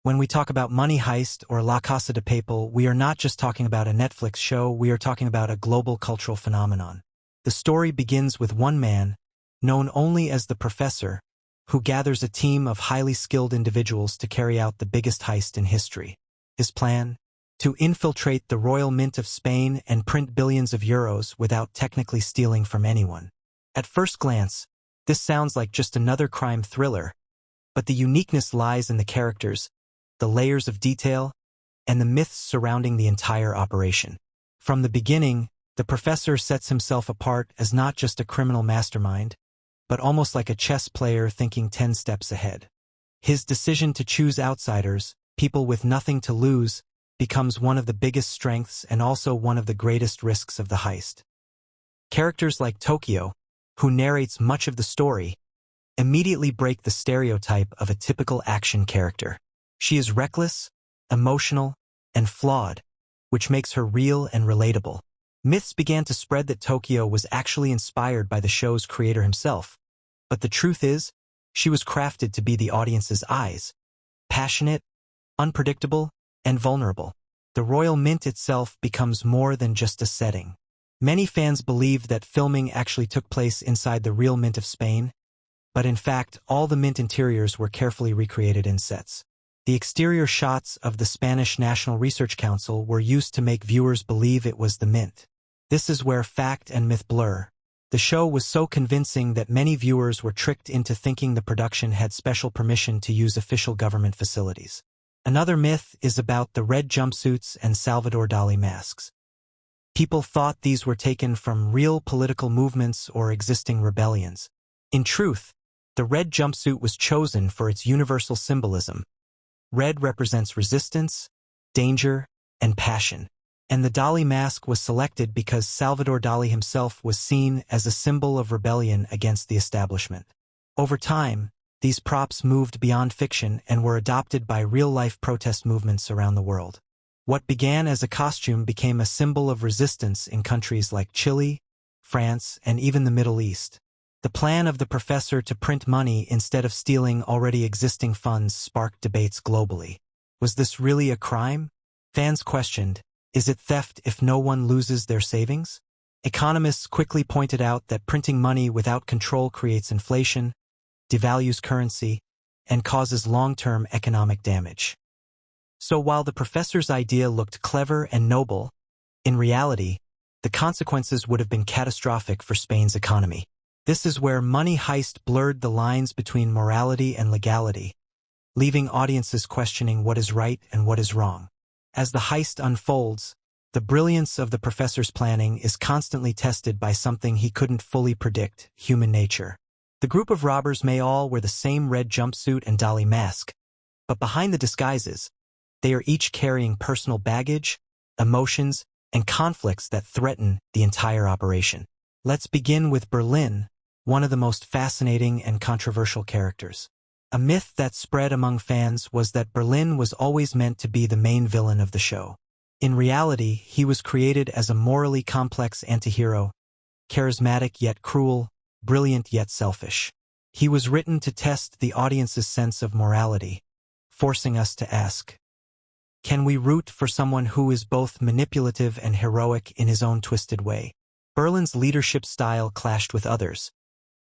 When we talk about Money Heist or La Casa de Papel, we are not just talking about a Netflix show, we are talking about a global cultural phenomenon. The story begins with one man, known only as the Professor, who gathers a team of highly skilled individuals to carry out the biggest heist in history. His plan? To infiltrate the Royal Mint of Spain and print billions of euros without technically stealing from anyone. At first glance, this sounds like just another crime thriller, but the uniqueness lies in the characters, the layers of detail, and the myths surrounding the entire operation. From the beginning, the Professor sets himself apart as not just a criminal mastermind, but almost like a chess player thinking 10 steps ahead. His decision to choose outsiders, people with nothing to lose, becomes one of the biggest strengths and also one of the greatest risks of the heist. Characters like Tokyo, who narrates much of the story, immediately break the stereotype of a typical action character. She is reckless, emotional, and flawed, which makes her real and relatable. Myths began to spread that Tokyo was actually inspired by the show's creator himself, but the truth is, she was crafted to be the audience's eyes. Passionate, unpredictable, and vulnerable. The Royal Mint itself becomes more than just a setting. Many fans believe that filming actually took place inside the real Mint of Spain, but in fact, all the Mint interiors were carefully recreated in sets. The exterior shots of the Spanish National Research Council were used to make viewers believe it was the Mint. This is where fact and myth blur. The show was so convincing that many viewers were tricked into thinking the production had special permission to use official government facilities. Another myth is about the red jumpsuits and Salvador Dalí masks. People thought these were taken from real political movements or existing rebellions. In truth, the red jumpsuit was chosen for its universal symbolism. Red represents resistance, danger, and passion. And the Dalí mask was selected because Salvador Dalí himself was seen as a symbol of rebellion against the establishment. Over time, these props moved beyond fiction and were adopted by real-life protest movements around the world. What began as a costume became a symbol of resistance in countries like Chile, France, and even the Middle East. The plan of the Professor to print money instead of stealing already existing funds sparked debates globally. Was this really a crime? Fans questioned, is it theft if no one loses their savings? Economists quickly pointed out that printing money without control creates inflation, devalues currency, and causes long-term economic damage. So while the Professor's idea looked clever and noble, in reality, the consequences would have been catastrophic for Spain's economy. This is where Money Heist blurred the lines between morality and legality, leaving audiences questioning what is right and what is wrong. As the heist unfolds, the brilliance of the Professor's planning is constantly tested by something he couldn't fully predict: human nature. The group of robbers may all wear the same red jumpsuit and Dalí mask, but behind the disguises, they are each carrying personal baggage, emotions, and conflicts that threaten the entire operation. Let's begin with Berlin, one of the most fascinating and controversial characters. A myth that spread among fans was that Berlin was always meant to be the main villain of the show. In reality, he was created as a morally complex antihero, charismatic yet cruel, brilliant yet selfish. He was written to test the audience's sense of morality, forcing us to ask, can we root for someone who is both manipulative and heroic in his own twisted way? Berlin's leadership style clashed with others,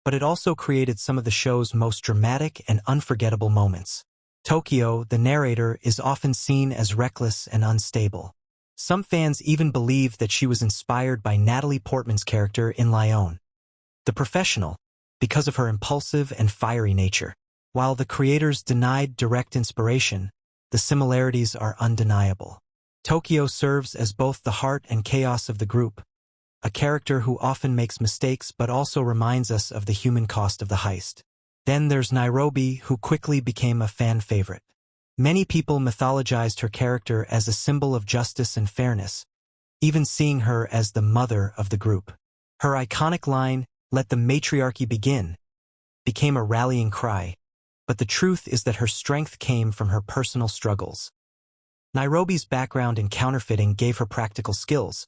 but it also created some of the show's most dramatic and unforgettable moments. Tokyo, the narrator, is often seen as reckless and unstable. Some fans even believe that she was inspired by Natalie Portman's character in Lyon, the professional, because of her impulsive and fiery nature. While the creators denied direct inspiration, the similarities are undeniable. Tokyo serves as both the heart and chaos of the group, a character who often makes mistakes but also reminds us of the human cost of the heist. Then there's Nairobi, who quickly became a fan favorite. Many people mythologized her character as a symbol of justice and fairness, even seeing her as the mother of the group. Her iconic line, "Let the matriarchy begin," became a rallying cry, but the truth is that her strength came from her personal struggles. Nairobi's background in counterfeiting gave her practical skills,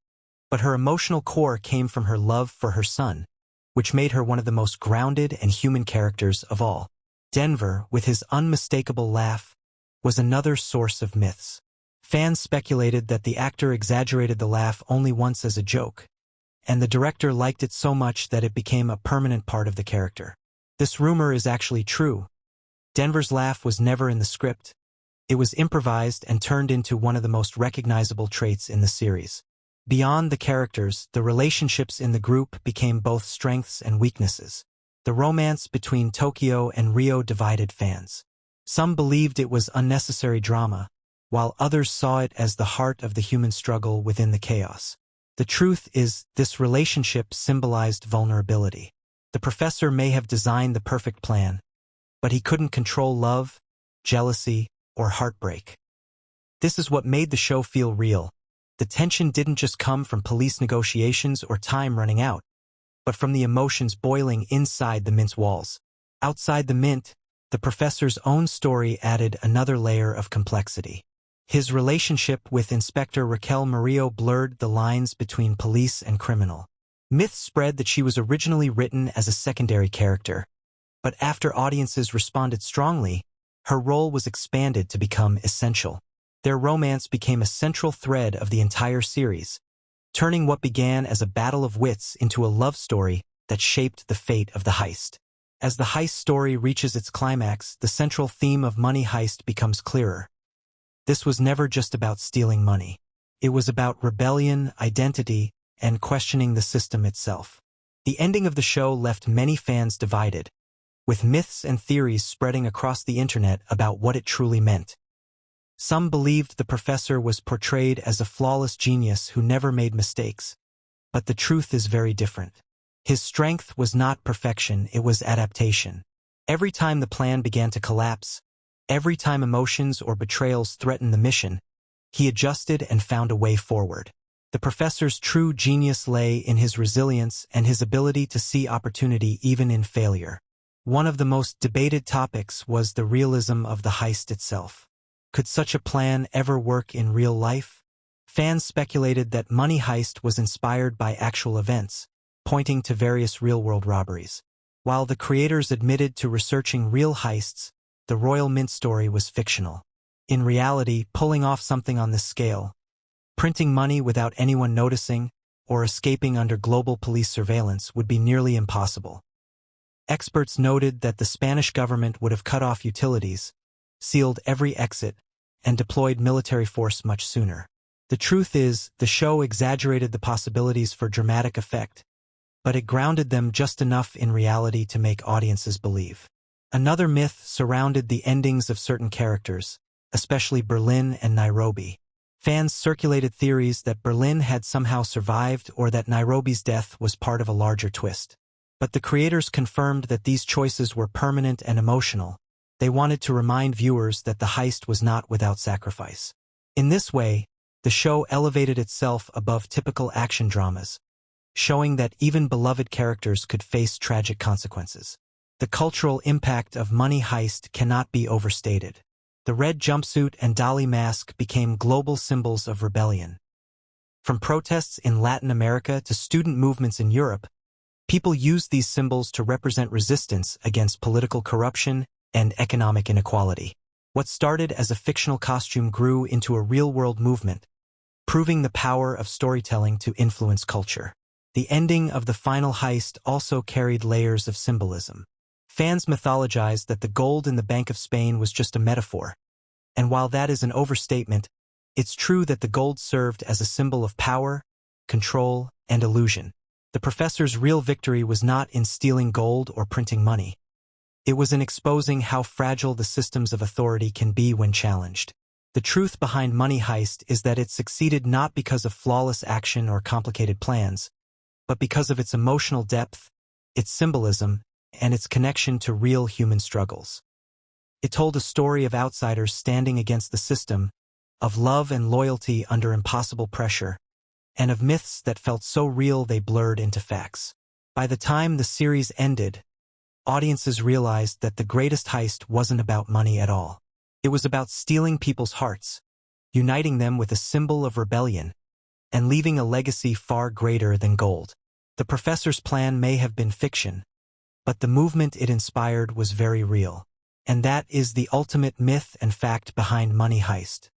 but her emotional core came from her love for her son, which made her one of the most grounded and human characters of all. Denver, with his unmistakable laugh, was another source of myths. Fans speculated that the actor exaggerated the laugh only once as a joke, and the director liked it so much that it became a permanent part of the character. This rumor is actually true. Denver's laugh was never in the script. It was improvised and turned into one of the most recognizable traits in the series. Beyond the characters, the relationships in the group became both strengths and weaknesses. The romance between Tokyo and Rio divided fans. Some believed it was unnecessary drama, while others saw it as the heart of the human struggle within the chaos. The truth is, this relationship symbolized vulnerability. The professor may have designed the perfect plan, but he couldn't control love, jealousy, or heartbreak. This is what made the show feel real. The tension didn't just come from police negotiations or time running out, but from the emotions boiling inside the Mint's walls. Outside the Mint, the professor's own story added another layer of complexity. His relationship with Inspector Raquel Murillo blurred the lines between police and criminal. Myths spread that she was originally written as a secondary character, but after audiences responded strongly, her role was expanded to become essential. Their romance became a central thread of the entire series, turning what began as a battle of wits into a love story that shaped the fate of the heist. As the heist story reaches its climax, the central theme of Money Heist becomes clearer. This was never just about stealing money. It was about rebellion, identity, and questioning the system itself. The ending of the show left many fans divided, with myths and theories spreading across the internet about what it truly meant. Some believed the professor was portrayed as a flawless genius who never made mistakes, but the truth is very different. His strength was not perfection, it was adaptation. Every time the plan began to collapse, every time emotions or betrayals threatened the mission, he adjusted and found a way forward. The professor's true genius lay in his resilience and his ability to see opportunity even in failure. One of the most debated topics was the realism of the heist itself. Could such a plan ever work in real life? Fans speculated that Money Heist was inspired by actual events, pointing to various real-world robberies. While the creators admitted to researching real heists, the Royal Mint story was fictional. In reality, pulling off something on this scale, printing money without anyone noticing, or escaping under global police surveillance would be nearly impossible. Experts noted that the Spanish government would have cut off utilities, sealed every exit, and deployed military force much sooner. The truth is, the show exaggerated the possibilities for dramatic effect, but it grounded them just enough in reality to make audiences believe. Another myth surrounded the endings of certain characters, especially Berlin and Nairobi. Fans circulated theories that Berlin had somehow survived or that Nairobi's death was part of a larger twist. But the creators confirmed that these choices were permanent and emotional. They wanted to remind viewers that the heist was not without sacrifice. In this way, the show elevated itself above typical action dramas, showing that even beloved characters could face tragic consequences. The cultural impact of Money Heist cannot be overstated. The red jumpsuit and Dalí mask became global symbols of rebellion. From protests in Latin America to student movements in Europe, people used these symbols to represent resistance against political corruption and economic inequality. What started as a fictional costume grew into a real-world movement, proving the power of storytelling to influence culture. The ending of the final heist also carried layers of symbolism. Fans mythologized that the gold in the Bank of Spain was just a metaphor. And while that is an overstatement, it's true that the gold served as a symbol of power, control, and illusion. The professor's real victory was not in stealing gold or printing money. It was in exposing how fragile the systems of authority can be when challenged. The truth behind Money Heist is that it succeeded not because of flawless action or complicated plans, but because of its emotional depth, its symbolism, and its connection to real human struggles. It told a story of outsiders standing against the system, of love and loyalty under impossible pressure, and of myths that felt so real they blurred into facts. By the time the series ended, audiences realized that the greatest heist wasn't about money at all. It was about stealing people's hearts, uniting them with a symbol of rebellion, and leaving a legacy far greater than gold. The professor's plan may have been fiction, but the movement it inspired was very real. and that is the ultimate myth and fact behind Money Heist.